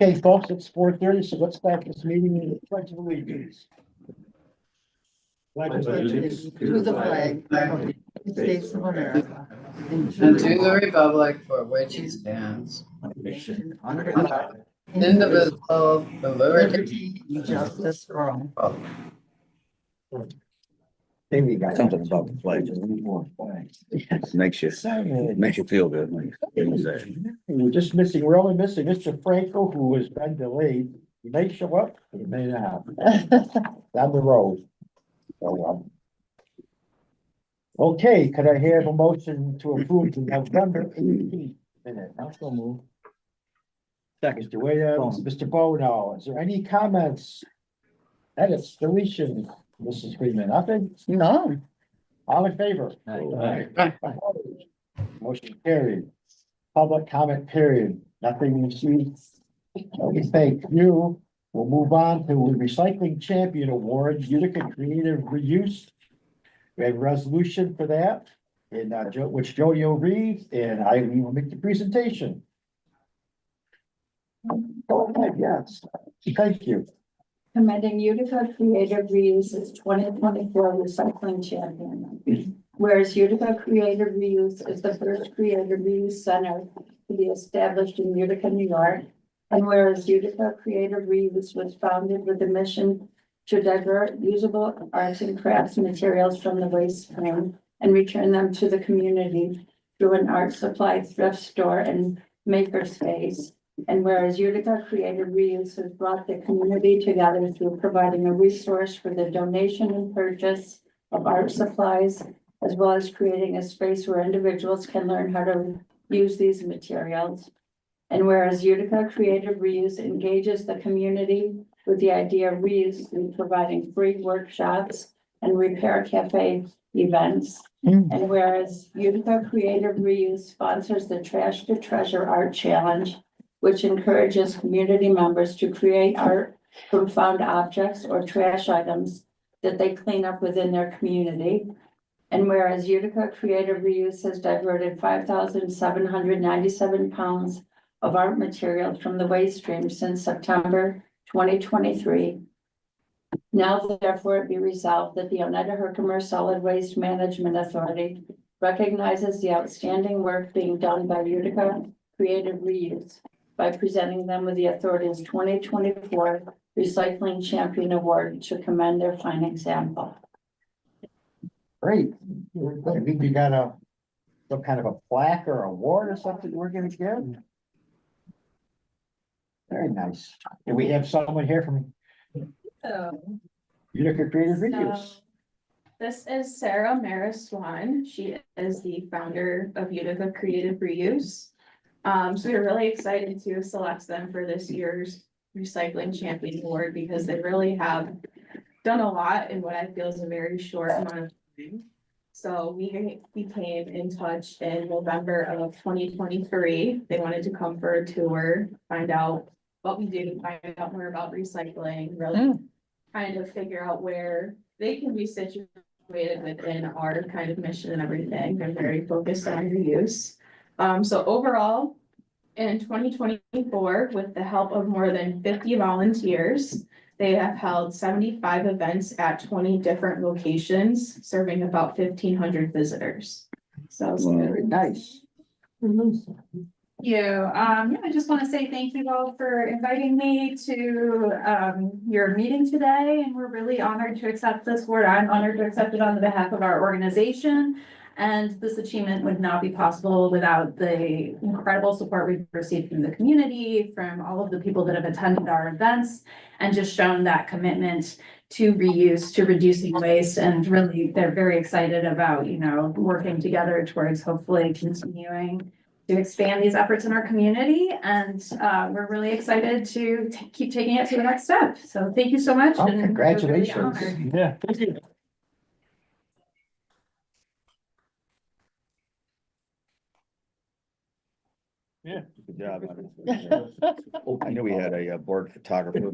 Okay, folks, it's 4:30, so let's start this meeting in the pledge of allegiance. Pledge of allegiance To the flag of the United States of America and And to the republic for which it stands, under God, indivisible, with liberty. liberty and justice for all. Maybe you got Something about the pledge. Makes you feel good. When you say it. We're only missing Mr. Franco, who has been delayed. He may show up, he may not. Down the road. So, okay, could I have a motion to approve the November 18th minute? Also move. Mr. Williams, Mr. Bono, is there any comments? Edits, deletion, Mrs. Freeman, nothing? No. All in favor? Aye. Motion carried. Public comment period, nothing received. Okay, thank you. We'll move on to the Recycling Champion Award, Utica Creative Reuse. We have a resolution for that, and which Jody will read, and I will make the presentation. Go ahead, yes. Thank you. Commending Utica Creative Reuse as 2024 Recycling Champion. Whereas Utica Creative Reuse is the first creative reuse center to be established in Utica, New York. And whereas Utica Creative Reuse was founded with a mission to divert usable arts and crafts materials from the waste stream and return them to the community through an art supply thrift store and makerspace. And whereas Utica Creative Reuse has brought the community together through providing a resource for the donation and purchase of art supplies, as well as creating a space where individuals can learn how to use these materials. And whereas Utica Creative Reuse engages the community with the idea of reuse through providing free workshops and repair cafe events. And whereas Utica Creative Reuse sponsors the Trash to Treasure Art Challenge, which encourages community members to create art from found objects or trash items that they clean up within their community. And whereas Utica Creative Reuse has diverted 5,797 pounds of art material from the waste stream since September 2023. Now therefore it be resolved that the Oneida Herkimer Solid Waste Management Authority recognizes the outstanding work being done by Utica Creative Reuse by presenting them with the authority's 2024 Recycling Champion Award to commend their fine example. Great. I think you got some kind of a plaque or award or something we're gonna give. Very nice. And we have someone here from Utica Creative Reuse. This is Sarah Maris Swan. She is the founder of Utica Creative Reuse. So we're really excited to select them for this year's Recycling Champion Award because they really have done a lot in what I feel is a very short amount of time. So we came in touch in November of 2023. They wanted to come for a tour, find out what we do, find out more about recycling, really kind of figure out where they can be situated within our kind of mission and everything. They're very focused on reuse. So overall, in 2024, with the help of more than 50 volunteers, they have held 75 events at 20 different locations, serving about 1,500 visitors. So Very nice. I just want to say thank you all for inviting me to your meeting today, and we're really honored to accept this award. I'm honored to accept it on behalf of our organization. And this achievement would not be possible without the incredible support we've received from the community, from all of the people that have attended our events, and just shown that commitment to reuse, to reducing waste. And really, they're very excited about, working together towards hopefully continuing to expand these efforts in our community. And we're really excited to keep taking it to the next step. So thank you so much. Oh, and we're really congratulations. honored. Yeah, thank you. Yeah. Good job. I knew we had a board photographer.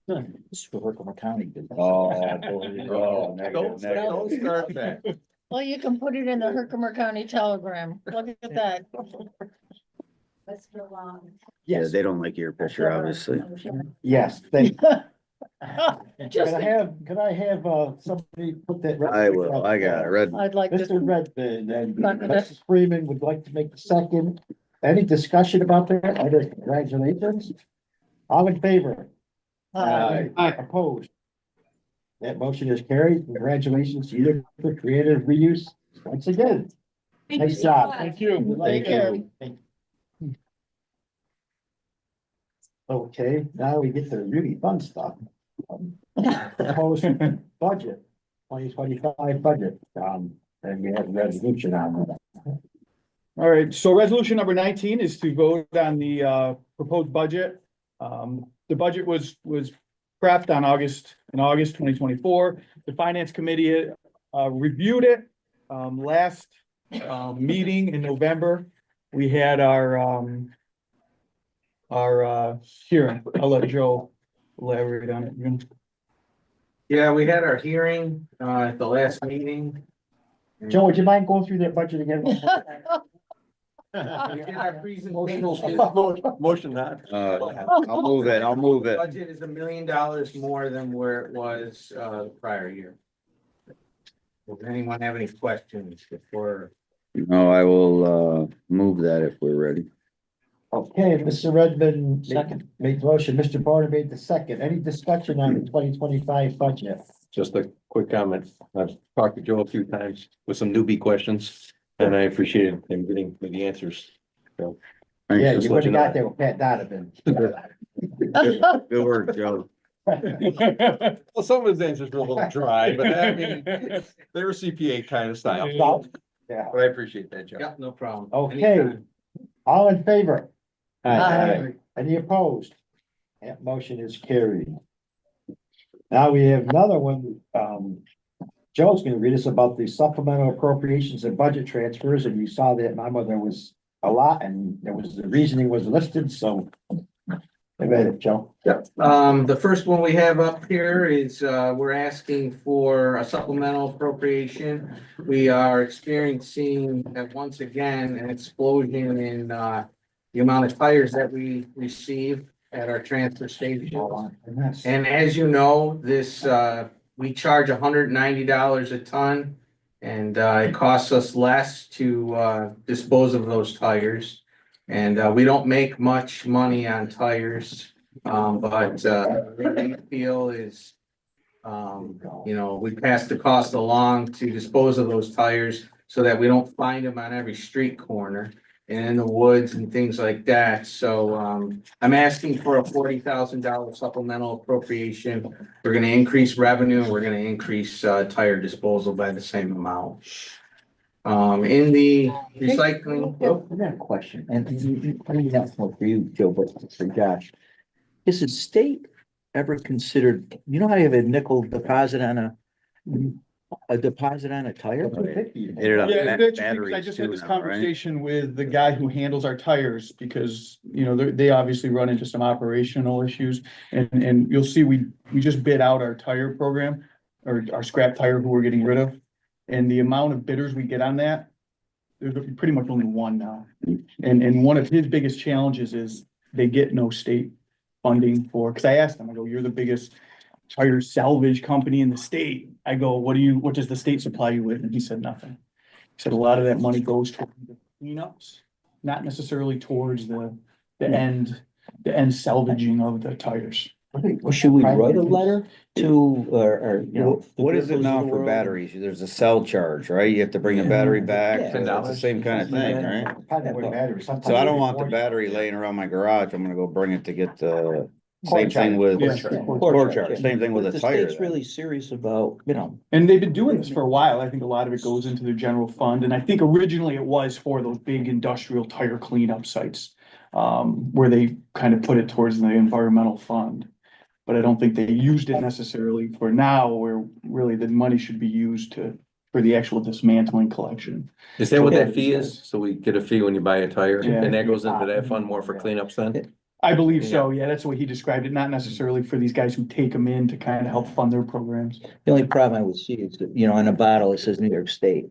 This is for Herkimer County. Oh, there you go. Negative, negative. Don't start that. Well, you can put it in the Herkimer County Telegram. Look at that. Mr. Long. Yeah, Yes, they don't like your picture, obviously. yes, thank. Just, Could I have, somebody put that? I will, I got it, red. I'd like Mr. to, Redmond and Second. Mrs. Freeman would like to make the second. Any discussion about that? Either congratulations. All in favor? Opposed? That motion is carried. Congratulations to you for creative reuse once again. Thank you Nice so job. much. Thank you. Take care. Okay, now we get to the really fun stuff. Proposed budget, 2025 budget, and we have a resolution on that. All right, so resolution number 19 is to vote on the proposed budget. The budget was prepped on August 2024. The finance committee reviewed it last meeting in November. We had our hearing. I'll let Joe elaborate on it again. Yeah, we had our hearing, at the last meeting. Joe, would you mind going through that budget again? We did our presentation. Motion that. I'll move it, I'll move it. Budget is $1 million more than where it was, the prior year. Does anyone have any questions before? No, I will, move that if we're ready. Okay, Mr. Redmond made the motion, Mr. Barner made the second. Any discussion on the 2025 budget? Just a quick comment. I've talked to Joe a few times with some newbie questions and I appreciated him getting me the answers. So. Yeah, just you let would have know. got there with Pat Donovan. Good work, Joe. Well, some of his answers were a little dry, but I mean, they were CPA kind of style. Yeah, But I appreciate that, Joe. Yeah, no problem. okay, Anytime. all in favor? Aye. Any opposed? That motion is carried. Now we have another one, Joe's gonna read us about the supplemental appropriations and budget transfers, and you saw that memo, there was a lot, and there was, the reasoning was listed, so. I read it, Joe. Yep, the first one we have up here is, we're asking for a supplemental appropriation. We are experiencing, once again, an explosion in, the amount of tires that we receive at our transfer station. And as you know, this, we charge $190 a ton. And, it costs us less to, dispose of those tires. And, we don't make much money on tires. But, what we feel is, you know, we pass the cost along to dispose of those tires so that we don't find them on every street corner and in the woods and things like that. So, I'm asking for a $40,000 supplemental appropriation. We're gonna increase revenue, and we're gonna increase, tire disposal by the same amount. In the recycling, I got a question, and I mean, that's not for you, Joe, but for Josh. Is the state ever considered, you know how you have a nickel deposit on a deposit on a tire? Hit it up, Yeah, it's interesting, 'cause I batteries just had too this now, right? conversation with the guy who handles our tires, because, you know, they obviously run into some operational issues. And you'll see, we just bid out our tire program, or our scrap tire who we're getting rid of. And the amount of bidders we get on that, there's pretty much only one now. And one of his biggest challenges is they get no state funding for, because I asked him, I go, you're the biggest tire salvage company in the state. I go, what does the state supply you with? And he said nothing. He said a lot of that money goes toward the cleanups, not necessarily towards the end salvaging of the tires. Well, should we write a letter to, or, you know? What is it now for batteries? There's a cell charge, right? You have to bring a battery back. Yeah. It's the same kind of thing, right? Probably wouldn't matter. So I don't want the battery laying around my garage. I'm gonna go bring it to get the same Cord thing with Yeah. cord charge, same thing with a The tire. state's really serious about, you know. And they've been doing this for a while. I think a lot of it goes into their general fund. And I think originally it was for those big industrial tire cleanup sites, where they kind of put it towards the environmental fund. But I don't think they used it necessarily for now, where really the money should be used for the actual dismantling collection. Is that what Yeah. that fee is? So we get a fee when you buy a tire Yeah. and that goes into that fund more for cleanups then? I believe so, yeah, that's the way he described it, not necessarily for these guys who take them in to kind of help fund their programs. The only problem I would see is that, on a bottle, it says New York State.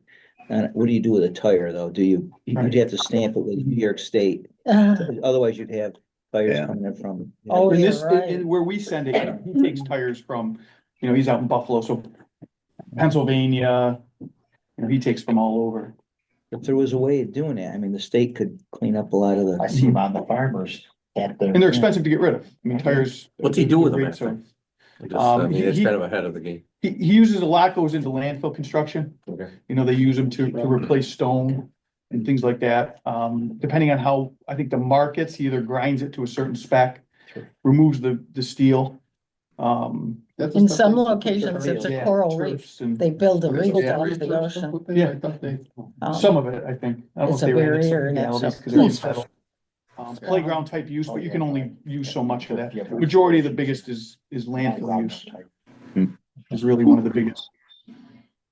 And what do you do with a tire, though? You'd have to stamp it with New York State, otherwise you'd have tires Yeah. coming in from. Oh, And you're this, right. and where we send it, he takes tires from, he's out in Buffalo, so Pennsylvania, he takes from all over. If there was a way of doing that, I mean, the state could clean up a lot of I the. see them on the farmers at the. And they're expensive to get rid of. I mean, tires. What's he do with them Great, after? so- Just, I mean, it's he- kind of ahead of the game. He uses a lot, goes into landfill construction. Okay. They use them to replace stone and things like that. Depending on how, I think the markets, he either grinds it to a certain spec, removes the steel. In some locations, it's a Yeah, coral reef. turfs and- They build a reef Yeah. down to the ocean. Yeah, Um, some of it, I think. I don't know It's if a they ran into some barrier and legalities it's 'cause they're settled. Playground type use, but you can only use so much of that. The majority of the biggest is landfill use. Is really one of the biggest.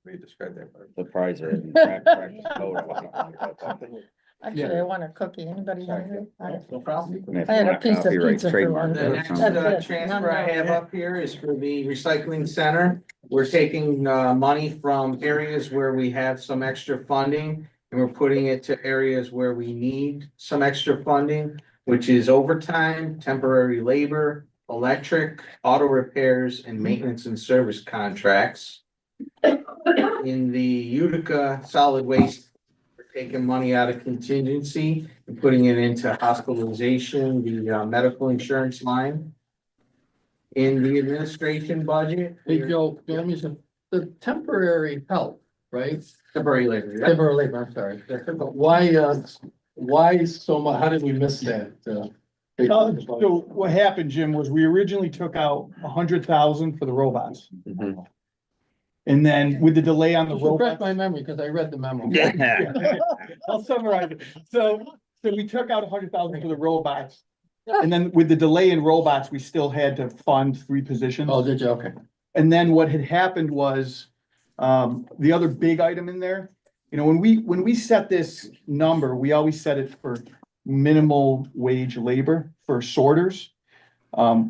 Way to describe that part. Surprised they didn't crack the code or something. Actually, I want a cookie. Anybody hungry? No problem. If I had you a want piece of copyright pizza for trademark lunch. The or next something. That's it. transfer I have up here is for the recycling center. We're taking money from areas where we have some extra funding. And we're putting it to areas where we need some extra funding, which is overtime, temporary labor, electric, auto repairs, and maintenance and service contracts. In the Utica solid waste, we're taking money out of contingency and putting it into hospitalization, the medical insurance line. In the administration budget. Hey, Joe, let me say, the temporary help, right? Temporary labor. yeah. Temporary labor, I'm sorry. Why so much, how did we miss that? So what happened, Jim, was we originally took out 100,000 for the robots. Mhm. And then with the delay on the Just refresh robots. my memory, because I read the memo. I'll summarize it. So we took out 100,000 for the robots. And then with the delay in robots, we still had to fund 3 positions. Oh, did you? Okay. And then what had happened was, the other big item in there, when we set this number, we always set it for minimal wage labor for sorters.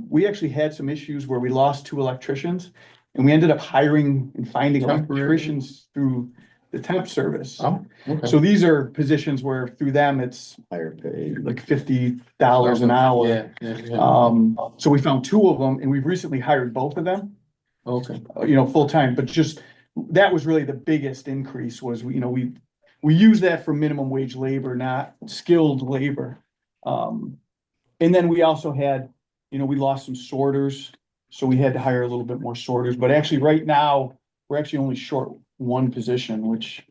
We actually had some issues where we lost 2 electricians and we ended up hiring and finding Temporary. electricians through the temp service. Oh, okay. So these are positions where through them, it's Higher paid. like $50 an hour. Yeah. So we found 2 of them and we've recently hired both of them. Okay. Full-time, but just, that was really the biggest increase was, we use that for minimum wage labor, not skilled labor. And then we also had, we lost some sorters, so we had to hire a little bit more sorters, but actually right now, we're actually only short 1 position, which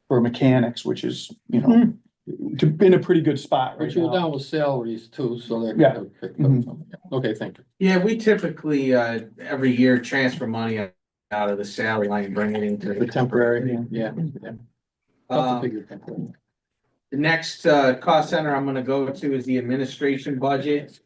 for mechanics, which is, in a pretty good spot right But you were now. down with salaries too, so that. Yeah. Okay, thank you. Yeah, we typically, every year transfer money out of the salary line and bring it into. The temporary, yeah. Um, Temporary. The next cost center I'm gonna go to is the administration budget.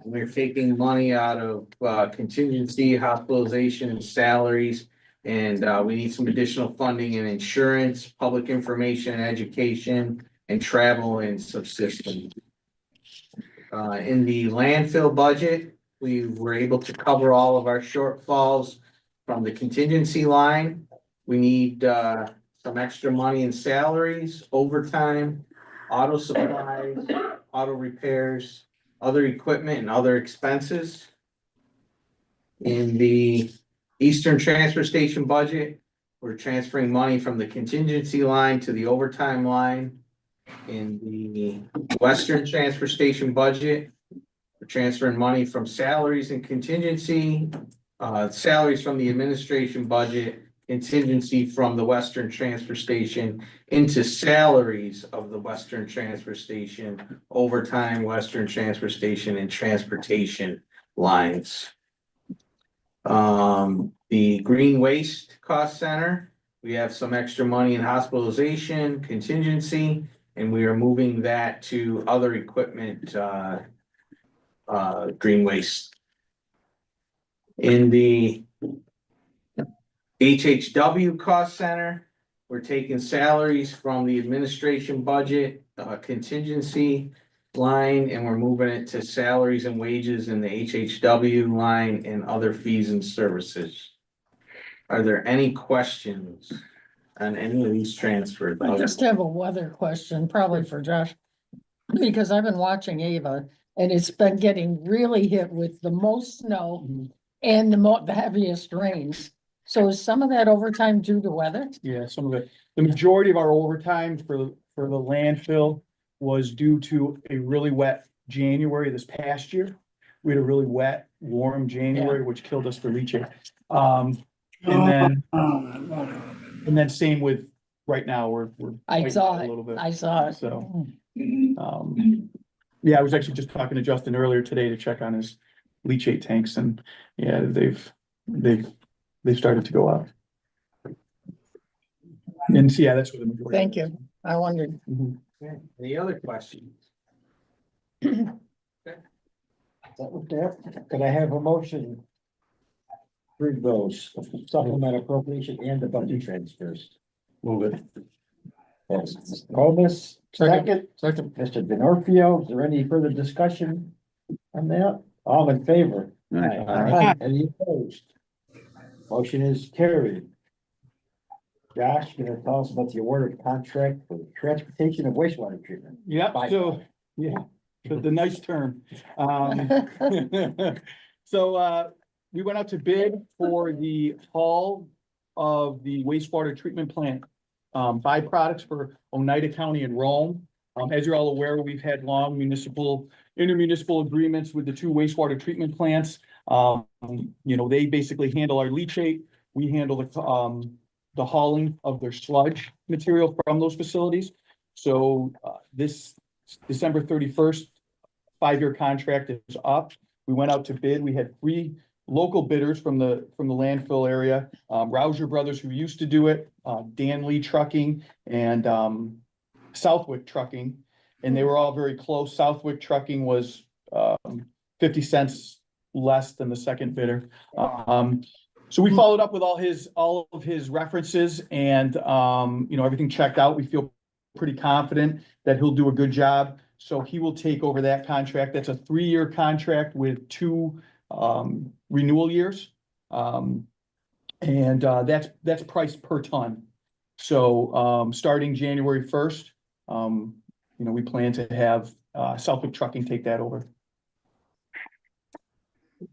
We're taking money out of contingency, hospitalization, and salaries. And we need some additional funding in insurance, public information, education, and travel and subsistence. In the landfill budget, we were able to cover all of our shortfalls from the contingency line. We need some extra money in salaries, overtime, auto supplies, auto repairs, other equipment and other expenses. In the Eastern Transfer Station budget, we're transferring money from the contingency line to the overtime line. In the Western Transfer Station budget, we're transferring money from salaries and contingency, salaries from the administration budget, contingency from the Western Transfer Station into salaries of the Western Transfer Station, overtime, Western Transfer Station, and transportation lines. The Green Waste Cost Center, we have some extra money in hospitalization, contingency, and we are moving that to other equipment, green waste. In the HHW Cost Center, we're taking salaries from the administration budget, contingency, line and we're moving it to salaries and wages in the HHW line and other fees and services. Are there any questions on any of these transfers? I just have a weather question, probably for Josh. Because I've been watching Ava and it's been getting really hit with the most snow and the heaviest rains. So is some of that overtime due to weather? Yeah, some of it. The majority of our overtime for the landfill was due to a really wet January this past year. We had a really wet, warm January, which killed us for leachate. And then same with right now, we're. I fighting saw a it. little bit. I saw it. So, yeah, I was actually just talking to Justin earlier today to check on his leachate tanks and yeah, they've started to go up. And so, yeah, that's where the majority. Thank you. I wondered. Any other questions? That was there. Could I have a motion? Through those supplemental appropriation and the budget transfers. Move it. Yes, Mr. Comus, second, Second. Mr. DeNorfio, is there any further discussion on that? All in favor? Aye. Any opposed? Motion is carried. Josh, you gonna tell us about the award of contract for transportation of wastewater treatment? Yep, so, yeah, the nice term. So, we went out to bid for the haul of the wastewater treatment plant byproducts for Oneida County and Rome. As you're all aware, we've had long intermunicipal agreements with the two wastewater treatment plants. They basically handle our leachate. We handle the hauling of their sludge material from those facilities. So this December 31st, 5-year contract is up. We went out to bid. We had 3 local bidders from the landfill area, Rouser Brothers, who used to do it, Dan Lee Trucking and Southwick Trucking, and they were all very close. Southwick Trucking was 50 cents less than the second bidder. So we followed up with all of his references and everything checked out. We feel pretty confident that he'll do a good job. So he will take over that contract. That's a 3-year contract with 2 renewal years. That's priced per ton. So, starting January 1st, we plan to have, Southwick Trucking take that over.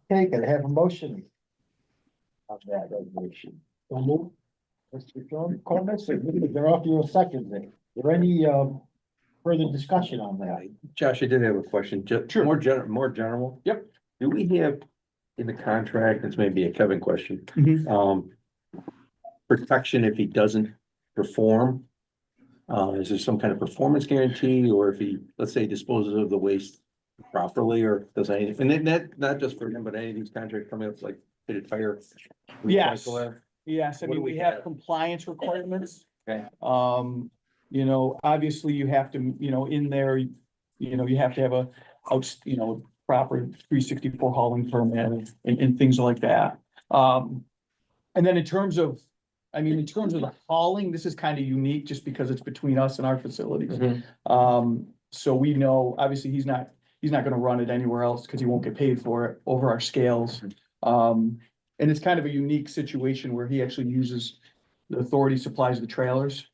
Okay, can I have a motion of that resolution? So move. Mr. John Comus, they're off your second thing. Is there any, further discussion on that? Josh, I did have a question, just Sure. more general. Yep. Do we have in the contract, this may be a Kevin question, Mhm. Protection if he doesn't perform? Is there some kind of performance guarantee, or if he, let's say, disposes of the waste properly, or does anything, and then that, not just for him, but any of these contracts coming up, like hit a tire? Yes. recycle it? Yes, I What do mean, we we have have? compliance requirements. Okay. Obviously you have to, in there, you have to have a proper 364 hauling permit and things like that. And then in terms of the hauling, this is kind of unique just because it's between us and our facilities. So we know, obviously, he's not gonna run it anywhere else because he won't get paid for it over our scales. And it's kind of a unique situation where he actually uses, the authority supplies the trailers.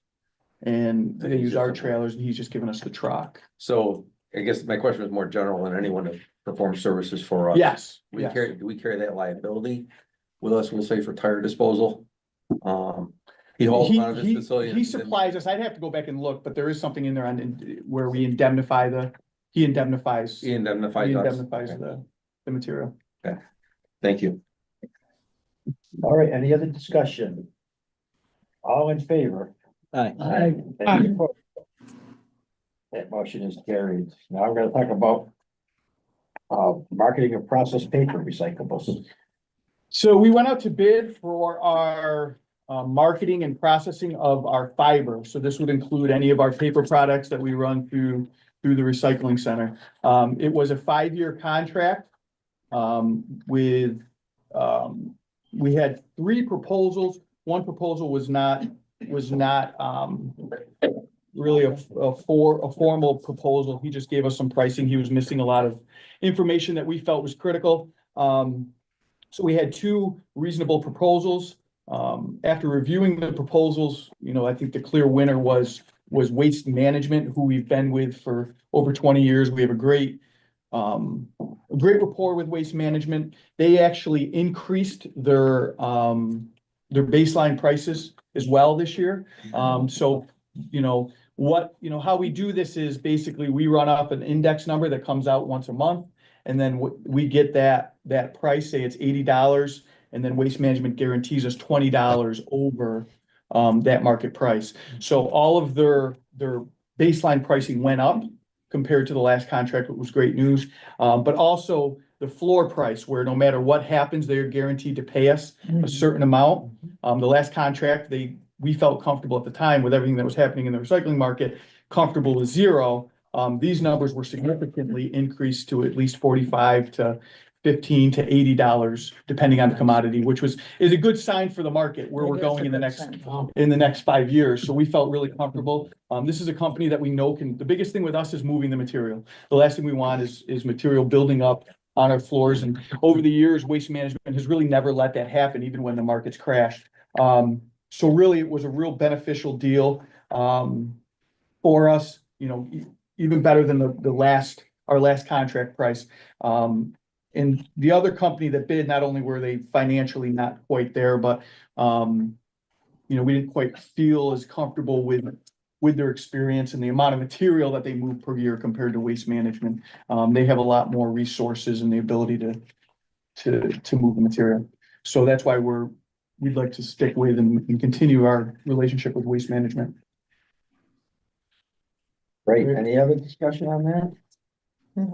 And they use our trailers and he's just giving us the truck. So I guess my question was more general than anyone that performs services for us. Yes, Do yes. we carry that liability with us, we'll say, for tire disposal? He hauls out of his facility. He supplies us, I'd have to go back and look, but there is something in there where we indemnify he indemnifies. He indemnifies He us. indemnifies Okay. the material. Thank you. All right, any other discussion? All in favor? Aye. Any opposed? That motion is carried. Now we're gonna talk about marketing of processed paper recyclables. So we went out to bid for our marketing and processing of our fiber. So this would include any of our paper products that we run through the recycling center. It was a 5-year contract we had 3 proposals. One proposal was not really a formal proposal. He just gave us some pricing. He was missing a lot of information that we felt was critical. So we had two reasonable proposals. After reviewing the proposals, I think the clear winner was Waste Management, who we've been with for over 20 years. We have a great rapport with Waste Management. They actually increased their baseline prices as well this year. So, how we do this is basically we run off an index number that comes out once a month. And then we get that price, say it's $80, and then Waste Management guarantees us $20 over that market price. So all of their baseline pricing went up compared to the last contract, which was great news. But also the floor price, where no matter what happens, they are guaranteed to pay us a certain amount. The last contract, we felt comfortable at the time with everything that was happening in the recycling market, comfortable with zero. These numbers were significantly increased to at least $45 to $15 to $80, depending on the commodity, which is a good sign for the market where we're going in the next 5 years. So we felt really comfortable. This is a company that we know the biggest thing with us is moving the material. The last thing we want is material building up on our floors. And over the years, Waste Management has really never let that happen, even when the market's crashed. So really, it was a real beneficial deal for us, even better than our last contract price. And the other company that bid, not only were they financially not quite there, but we didn't quite feel as comfortable with their experience and the amount of material that they move per year compared to Waste Management. They have a lot more resources and the ability to move the material. So that's why we'd like to stick with and continue our relationship with Waste Management. Great. Any other discussion on that?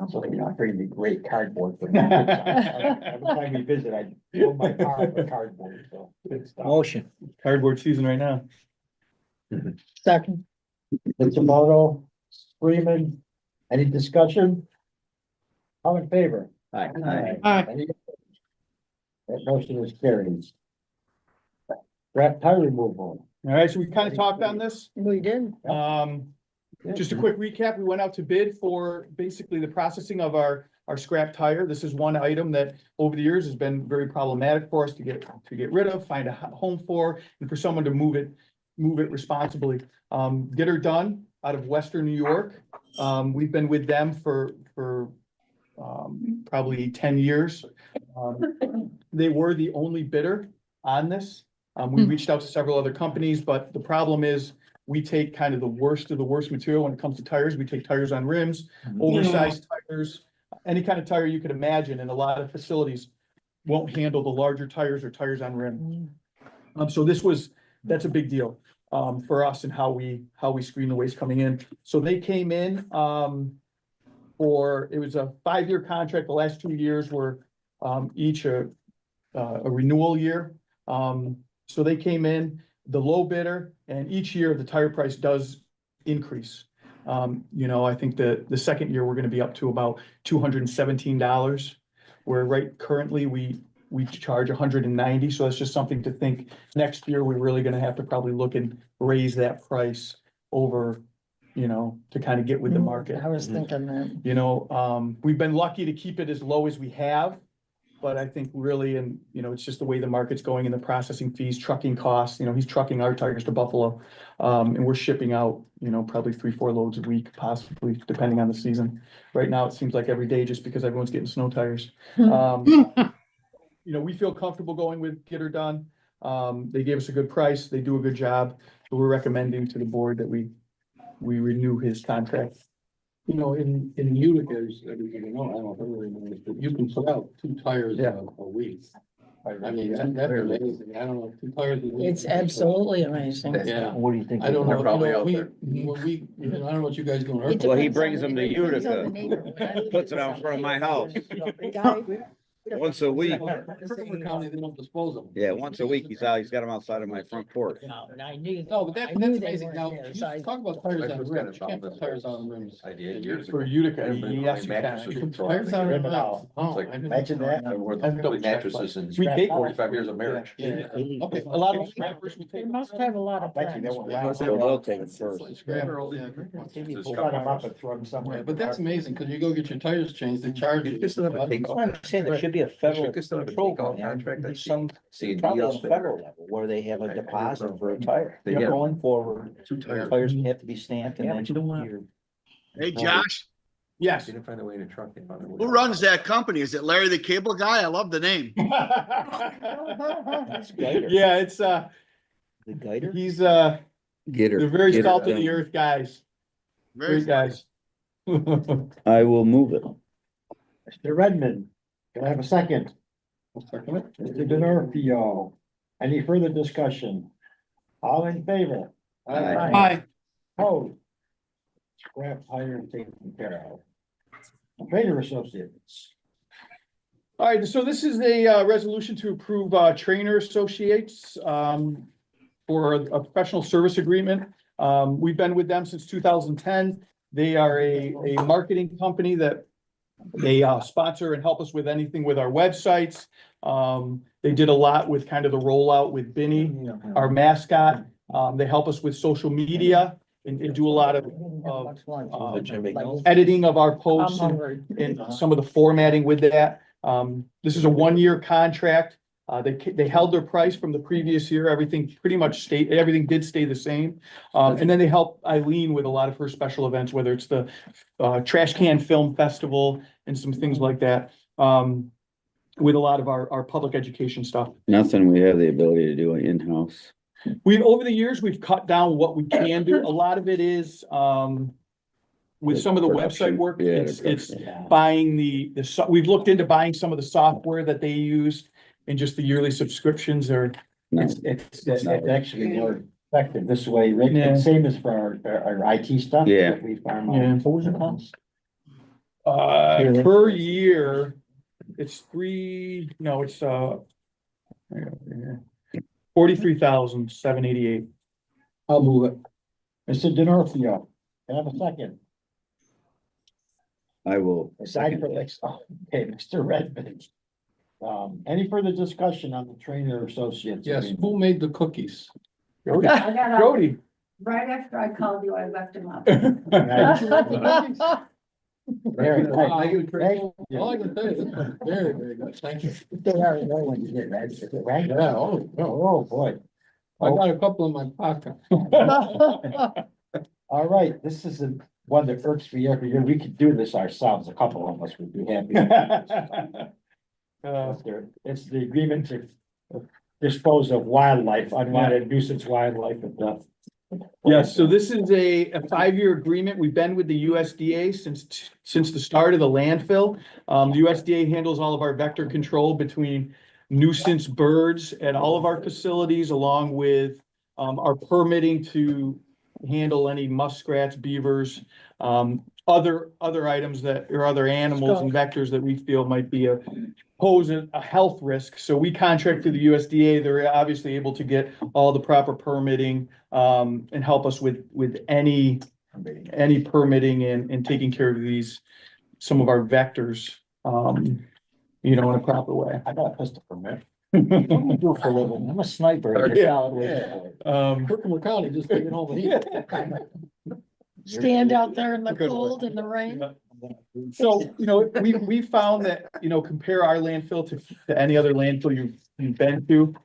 So you're not bringing me great cardboard. For me. Every time we visit, I fill my car with cardboard, so. Good stuff. Motion. Cardboard season right now. Second. Mitsumoto, Freeman, any discussion? All in favor? Aye. Any opposed? That motion is carried. Scrap tire removal. All right, so we kind of talked on this. We did. Just a quick recap, we went out to bid for basically the processing of our scrap tire. This is one item that over the years has been very problematic for us to get rid of, find a home for, and for someone to move it responsibly. Get Her Done out of Western New York. We've been with them for probably 10 years. They were the only bidder on this. We reached out to several other companies, but the problem is we take kind of the worst of the worst material when it comes to tires. We take tires on rims, oversized tires, any kind of tire you could imagine, and a lot of facilities won't handle the larger tires or tires on rim. So that's a big deal for us and how we screen the waste coming in. So they came in it was a 5-year contract. The last 2 years were each a renewal year. So they came in the low bidder, and each year the tire price does increase. I think the second year we're going to be up to about $217, where currently we charge $190. So that's just something to think. Next year, we're really going to have to probably look and raise that price over, to kind of get with the market. I was thinking that. We've been lucky to keep it as low as we have. But I think really, it's just the way the market's going and the processing fees, trucking costs, he's trucking our tires to Buffalo. And we're shipping out, probably 3-4 loads a week, possibly, depending on the season. Right now, it seems like every day just because everyone's getting snow tires. We feel comfortable going with Get Her Done. They gave us a good price. They do a good job. So we're recommending to the board that we renew his contract. In Utica, as everybody knows, I don't know if everybody knows, but you can put out 2 tires a week. I mean, that's amazing. I don't know, 2 tires a week. It's absolutely amazing. Yeah. What do you think? I don't know. They're probably out I there. don't know what you guys doing. It Well, he depends brings on them to the- Utica, puts it out in front of my house. The guy Once a week. County, they don't dispose of them. Yeah, once a week, he's out, he's got them outside of my front porch. No, and I knew. No, but I that's knew they amazing. weren't Now, there, you so I- talk about tires on rims. You can't put tires on rims. Idea years For ago. Utica, Everybody yes, you buying can. mattresses You from can- Troy. Tires on Rip it rims. out. Oh, It's like- I didn't- Imagine that. They're worth I've double checked, mattresses and We take 45 years of marriage. Yeah. Okay, a lot of scrappers will They take. must have a lot of Bet you they friends. won't Yeah, last. So they'll take it first. Scrapper, yeah. Cut them up and throw them somewhere. Yeah, but that's amazing, cause you go get your tires changed, they charge you. Just another take- That's why I'm saying there should be a federal Should still have a control take-off on there. contract, I Some, See, probably on else a federal level where they have a deposit for a tire. They get Going forward, two tires. tires have to be stamped and Yeah, then. but you don't want- you're- Hey, Josh, Yes. They didn't find a way in a truck. They found a way. who runs that company? Is it Larry the Cable Guy? I love the name. That's Geiger. Yeah, it's, The Geiger? he's, Get her. they're very get her salt of done. the earth guys, Very great guys. I will move it. Mr. Redmond, can I have a second? Mr. Denarfio, any further discussion? All in favor? Aye. Hi. Opposed? Scrap tire taken care of. Trader Associates. All right, so this is a resolution to approve Trainer Associates for a professional service agreement. We've been with them since 2010. They are a marketing company that they sponsor and help us with anything with our websites. They did a lot with kind of the rollout with Benny, our mascot. They help us with social media and do a lot of editing of our I'm posts and hungry. and some of the formatting with that. This is a one-year contract. They held their price from the previous year. Everything pretty much stayed, everything did stay the same. And then they help Eileen with a lot of her special events, whether it's the Trash Can Film Festival and some things like that. With a lot of our public education stuff. Nothing we have the ability to do in-house. Over the years, we've cut down what we can do. A lot of it is, with some of the website Production. work, Yeah, it's production. buying we've looked into buying some of the software that they use and just the yearly subscriptions are. No. It's actually more effective this way, Rick, Yeah. and same as for our IT stuff. Yeah. that We farm out. Yeah. What was it cost? Per year, it's $43,788. I'll move it. Mr. Denarfio, can I have a second? I will. Aside from, okay, Mr. Redmond. Any further discussion on the Trainer Associates? Yes, who made the cookies? Jody, I got up Jody. right after I called you, I left him up. Very good. Thank you, Chris. Thank you. All I can say is, very, very good, thank you. They are there when you get ready. Right? Yeah, oh, Oh, boy. I got a couple in my pocket. All right, this is the one that irks me every year. We could do this ourselves. A couple of us would be happy. It's the agreement to dispose of wildlife, unwanted nuisance wildlife and stuff. Yes, so this is a 5-year agreement. We've been with the USDA since the start of the landfill. The USDA handles all of our vector control between nuisance birds at all of our facilities, along with our permitting to handle any muskrats, beavers, other items or other animals and vectors that we feel might be pose a health risk. So we contract through the USDA. They're obviously able to get all the proper permitting and help us with any permitting and taking care of some of our vectors, in a proper way. I got a pistol permit. What do you do for a living? I'm a sniper. Yeah. Herkimer County just taking home the heat. Stand out there in the cold and the rain. So, we found that, compare our landfill to any other landfill you've been to.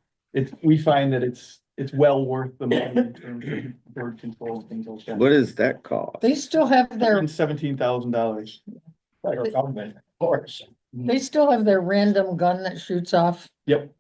We find that it's well worth the money in terms of bird control and things like that. What does that cost? They still have their, $17,000. Federal government, of course. they still have their random gun that shoots off. Yep.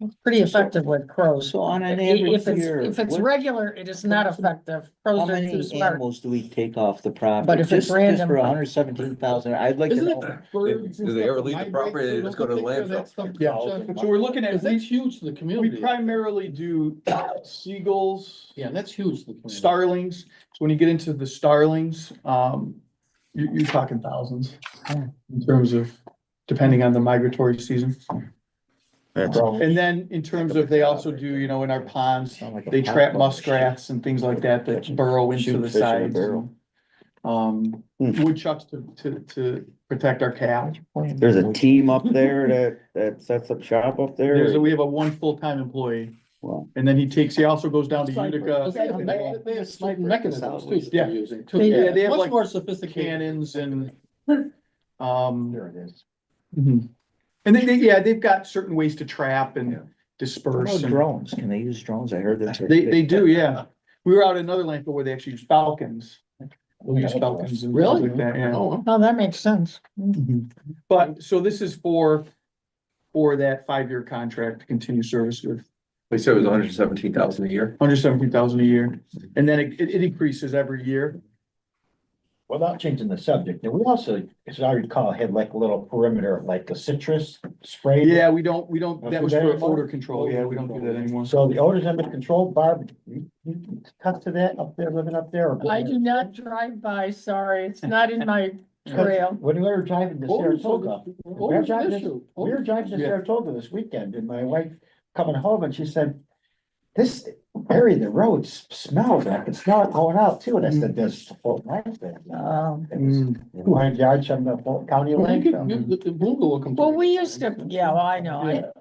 It's pretty effective with crows. So on an If average it's, year, if it's what- regular, it is not effective. how Crows are too many smart. animals do we take off the property? But if it's Just random- for 117,000, I'd like to Isn't know. it birds and Do they stuff ever that leave the migrate property, they through just go to the those, take care of that landfill? stuff, Yeah, Chuck? so we're looking at, Cause that's huge to the we community. primarily do seagulls, Yeah, that's huge to the community. starlings. So when you get into the starlings, you're talking thousands in terms of depending on the migratory season. That's, And then in terms of, they also do, you know, in our ponds, Sound like a they hot trap dog. muskrats and things like that that burrow into Shoot the fish in a sides. barrel. Woodchucks to protect our calf. there's a team up there that sets up shop up there. We have one full-time employee, Well, and then he also goes down to Utica. They have sniper mechanisms too that Yeah. they're using. Yeah, they have Much like more sophisticated. cannons and, There it is. mhm. And they've got certain ways to trap and What disperse. about and- drones? Can they use drones? I heard that. They do, yeah. We were out in another landfill where they actually use falcons. We'll use falcons and things Really? like that, yeah. Oh, Oh, that makes sense. Mhm. But, so this is for that 5-year contract to continue service with We said it was 117,000 a year. 117,000 a year. And then it increases every year. Without changing the subject, and we also, as I recall, had like a little perimeter, like a citrus spray. Yeah, we don't, Don't that do was that for anymore? odor control. Yeah, we don't do that anymore. So the odors have been controlled, Barb, you cut to that up there, living up there? or- I do not drive by, sorry, it's not in my trail. When we were driving to Saratoga, we were driving to Yeah. Saratoga this weekend, and my wife coming home, and she said, this area, the roads smells, I can smell it going out too, and I said, there's a Fort Myers there. It was 9 yards from the Fulton County line. Well, we used to, yeah, well, I know,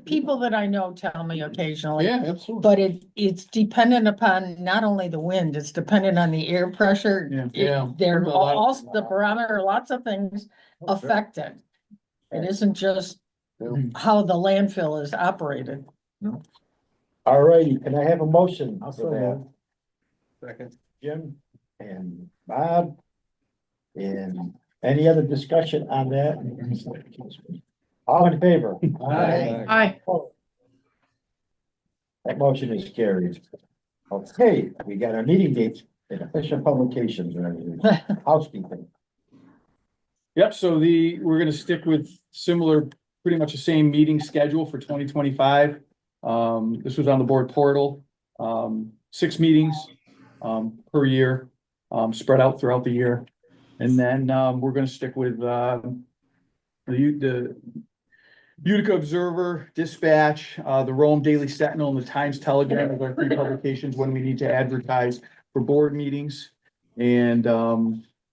people that I know tell me occasionally. Yeah, absolutely. But it's dependent upon not only the wind, it's dependent on the air pressure. Yeah. Yeah. There There's a lot of- also the barometer, lots of things affect it. It isn't just how the landfill is operated. All righty, can I have a motion I'll for that? Second. Jim and Bob. And any other discussion on that? All in favor? Aye. That motion is carried. Okay, we got our meeting dates and official publications and everything. Housekeeping. Yep, so we're gonna stick with similar, pretty much the same meeting schedule for 2025. This was on the board portal, 6 meetings, per year, spread out throughout the year. And then, we're gonna stick with, the Utica Observer, Dispatch, the Rome Daily Sentinel, and the Times Telegram as our 3 publications when we need to advertise for board meetings and,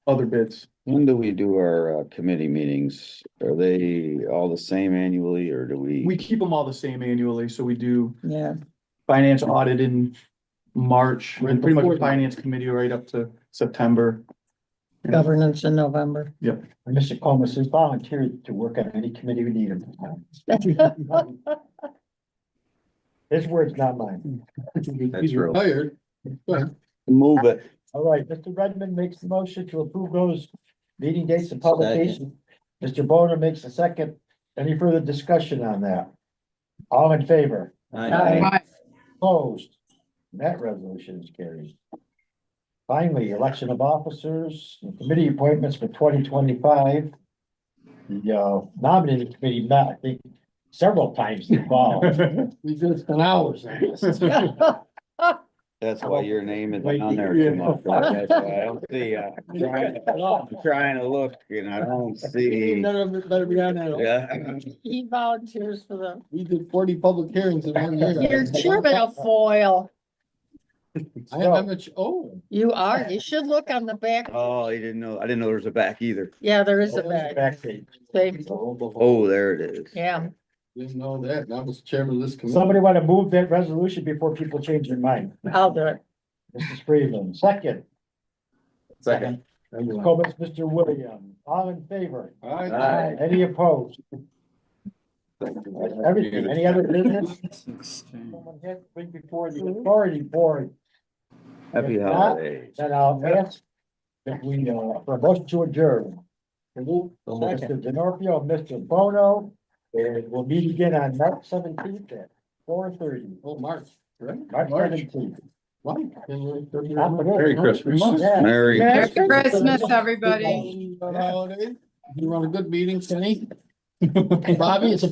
other bids. when do we do our committee meetings? Are they all the same annually or do We keep them all the same annually, so we do Yeah, finance audit in March, Right and pretty much before the finance committee right up to September. governance in November. And Mr. Comus is volunteered to work on any committee we need him. His words, not mine. That's true. Retired. Move it. All right, Mr. Redmond makes the motion to approve those meeting dates and publication. Mr. Boner makes a second. Any further discussion on that? All in favor? Aye. Opposed? That resolution is carried. Finally, election of officers and committee appointments for 2025. The nominating committee met, I think, several times involved. We just spent hours on this. That's why your name is on there too much. That's why I don't see, I'm trying to look and I don't see. Better be on that. Yeah. He volunteers for the, We did 40 public hearings in 1 year. you're chairman of foil. I'm a, oh. You are, you should look on the back. Oh, I didn't know there was a back either. Yeah, there is a back. Backstage. Same. Oh, there it is. Yeah, Didn't know that. I was chairman of this committee. Somebody want to move that resolution before people change their mind? I'll do it. Mrs. Freeman, second. Second. Mr. Comus, Mr. Williams, all in favor? Aye. Any opposed? Everything, any other business? Someone has to bring before the authority board. Happy If not, holidays. Then I'll ask that we, for a motion to adjourn. Mr. Denorfio, Mr. Bono, and we'll meet again on March 17th at 4:30. Oh, March. Right? March 17th. What? Merry Christmas. Yeah. Merry. Merry Christmas, everybody. Holiday. You run a good meeting, Kenny. Bobby, it's a